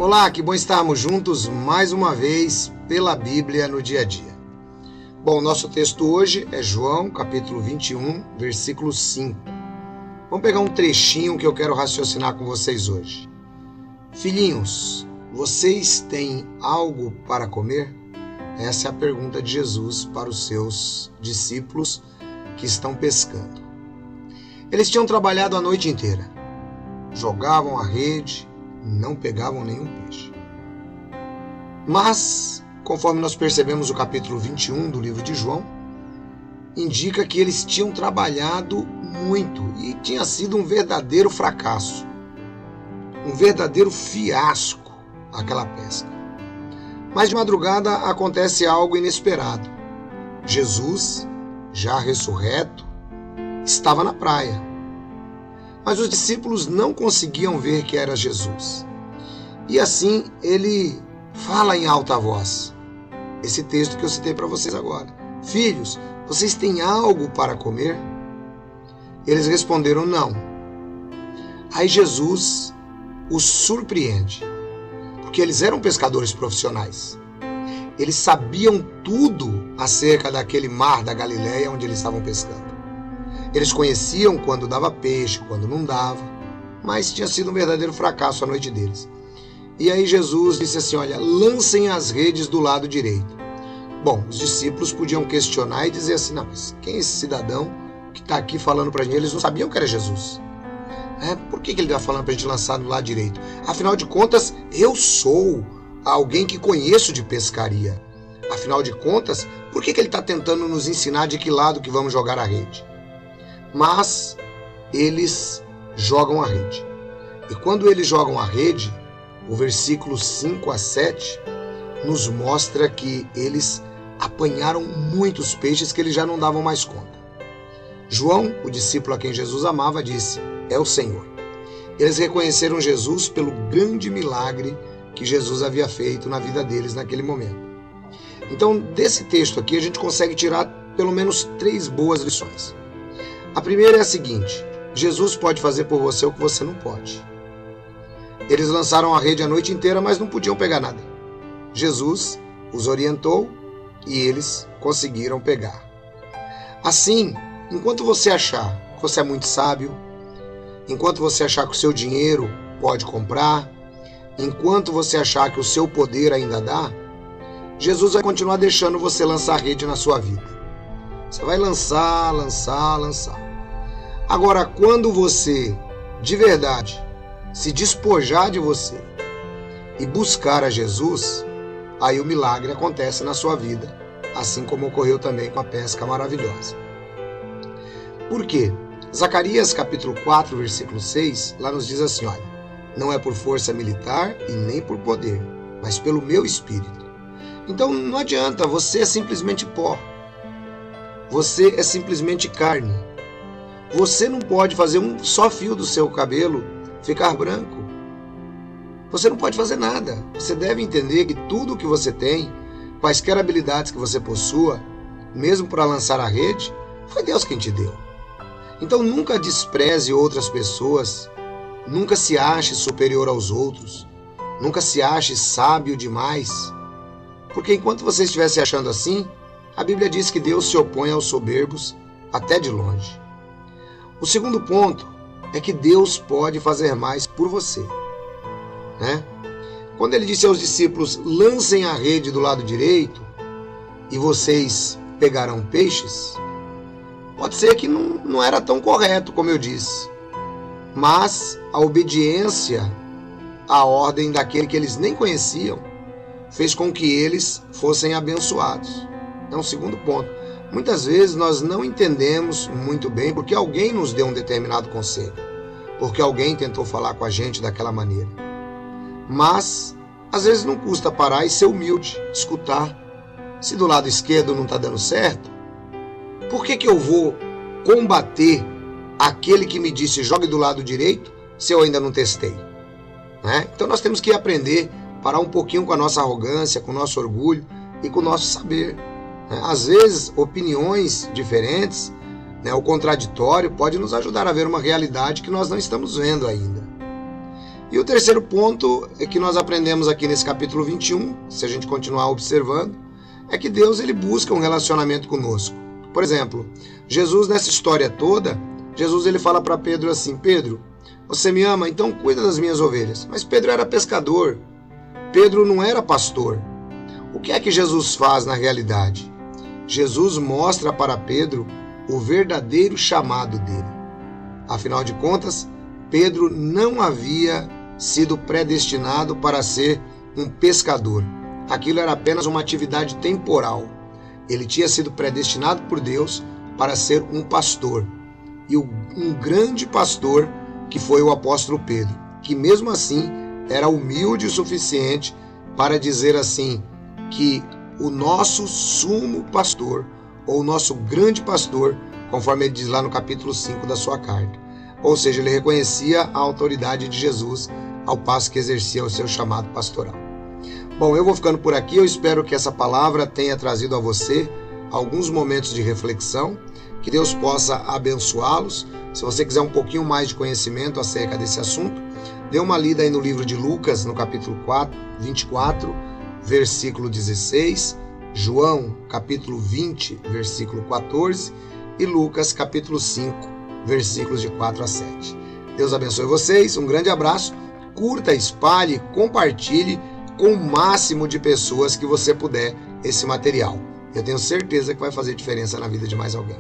Olá, que bom estarmos juntos mais uma vez pela Bíblia no dia a dia. Bom, nosso texto hoje é João, capítulo 21, versículo 5. Vamos pegar um trechinho que eu quero raciocinar com vocês hoje. Filhinhos, vocês têm algo para comer? Essa é a pergunta de Jesus para os seus discípulos que estão pescando. Eles tinham trabalhado a noite inteira. Jogavam a rede, não pegavam nenhum peixe. Mas, conforme nós percebemos o capítulo 21 do livro de João, indica que eles tinham trabalhado muito e tinha sido um verdadeiro fracasso, um verdadeiro fiasco aquela pesca. Mas de madrugada acontece algo inesperado. Jesus, já ressurreto, estava na praia. Mas os discípulos não conseguiam ver que era Jesus. E assim ele fala em alta voz. Esse texto que eu citei para vocês agora. Filhos, vocês têm algo para comer? Eles responderam não. Aí Jesus os surpreende. Porque eles eram pescadores profissionais. Eles sabiam tudo acerca daquele mar da Galileia onde eles estavam pescando. Eles conheciam quando dava peixe, quando não dava, mas tinha sido um verdadeiro fracasso a noite deles. E aí Jesus disse assim, olha, lancem as redes do lado direito. Bom, os discípulos podiam questionar e dizer assim, não, mas quem é esse cidadão que está aqui falando para a gente? Eles não sabiam que era Jesus. Por que ele está falando para a gente lançar no lado direito? Afinal de contas, eu sou alguém que conheço de pescaria. Afinal de contas, por que ele está tentando nos ensinar de que lado que vamos jogar a rede? Mas eles jogam a rede. E quando eles jogam a rede, o versículo 5 a 7 nos mostra que eles apanharam muitos peixes que eles já não davam mais conta. João, o discípulo a quem Jesus amava, disse, é o Senhor. Eles reconheceram Jesus pelo grande milagre que Jesus havia feito na vida deles naquele momento. Então, desse texto aqui, a gente consegue tirar pelo menos 3 boas lições. A primeira é a seguinte, Jesus pode fazer por você o que você não pode. Eles lançaram a rede a noite inteira, mas não podiam pegar nada. Jesus os orientou e eles conseguiram pegar. Assim, enquanto você achar que você é muito sábio, enquanto você achar que o seu dinheiro pode comprar, enquanto você achar que o seu poder ainda dá, Jesus vai continuar deixando você lançar a rede na sua vida. Você vai lançar. Agora, quando você, de verdade, se despojar de você e buscar a Jesus, aí o milagre acontece na sua vida, assim como ocorreu também com a pesca maravilhosa. Por quê? Zacarias capítulo 4, versículo 6, lá nos diz assim, olha, não é por força militar e nem por poder, mas pelo meu espírito. Então não adianta, você é simplesmente pó. Você é simplesmente carne. Você não pode fazer um só fio do seu cabelo ficar branco. Você não pode fazer nada. Você deve entender que tudo o que você tem, quaisquer habilidades que você possua, mesmo para lançar a rede, foi Deus quem te deu. Então nunca despreze outras pessoas, nunca se ache superior aos outros, nunca se ache sábio demais. Porque enquanto você estiver se achando assim, a Bíblia diz que Deus se opõe aos soberbos até de longe. O segundo ponto é que Deus pode fazer mais por você. Quando ele disse aos discípulos, lancem a rede do lado direito e vocês pegarão peixes, pode ser que não era tão correto como eu disse. Mas a obediência à ordem daquele que eles nem conheciam fez com que eles fossem abençoados. É um segundo ponto. Muitas vezes nós não entendemos muito bem porque alguém nos deu um determinado conselho, porque alguém tentou falar com a gente daquela maneira. Mas, às vezes não custa parar e ser humilde, escutar. Se do lado esquerdo não está dando certo, por que eu vou combater aquele que me disse jogue do lado direito se eu ainda não testei? Então nós temos que aprender, parar um pouquinho com a nossa arrogância, com o nosso orgulho e com o nosso saber. Às vezes, opiniões diferentes, o contraditório, pode nos ajudar a ver uma realidade que nós não estamos vendo ainda. E o terceiro ponto é que nós aprendemos aqui nesse capítulo 21, se a gente continuar observando, é que Deus ele busca um relacionamento conosco. Por exemplo, Jesus nessa história toda, Jesus ele fala para Pedro assim: Pedro, você me ama, então cuida das minhas ovelhas. Mas Pedro era pescador, Pedro não era pastor. O que é que Jesus faz na realidade? Jesus mostra para Pedro o verdadeiro chamado dele. Afinal de contas, Pedro não havia sido predestinado para ser um pescador. Aquilo era apenas uma atividade temporal. Ele tinha sido predestinado por Deus para ser um pastor. E um grande pastor que foi o apóstolo Pedro, que mesmo assim era humilde o suficiente para dizer assim, que o nosso sumo pastor, ou o nosso grande pastor, conforme ele diz lá no capítulo 5 da sua carta. Ou seja, ele reconhecia a autoridade de Jesus ao passo que exercia o seu chamado pastoral. Bom, eu vou ficando por aqui, eu espero que essa palavra tenha trazido a você alguns momentos de reflexão, que Deus possa abençoá-los. Se você quiser um pouquinho mais de conhecimento acerca desse assunto, dê uma lida aí no livro de Lucas, no capítulo 24, versículo 16, João, capítulo 20, versículo 14 e Lucas, capítulo 5, versículos de 4 a 7. Deus abençoe vocês, um grande abraço, curta, espalhe, compartilhe com o máximo de pessoas que você puder esse material. Eu tenho certeza que vai fazer diferença na vida de mais alguém.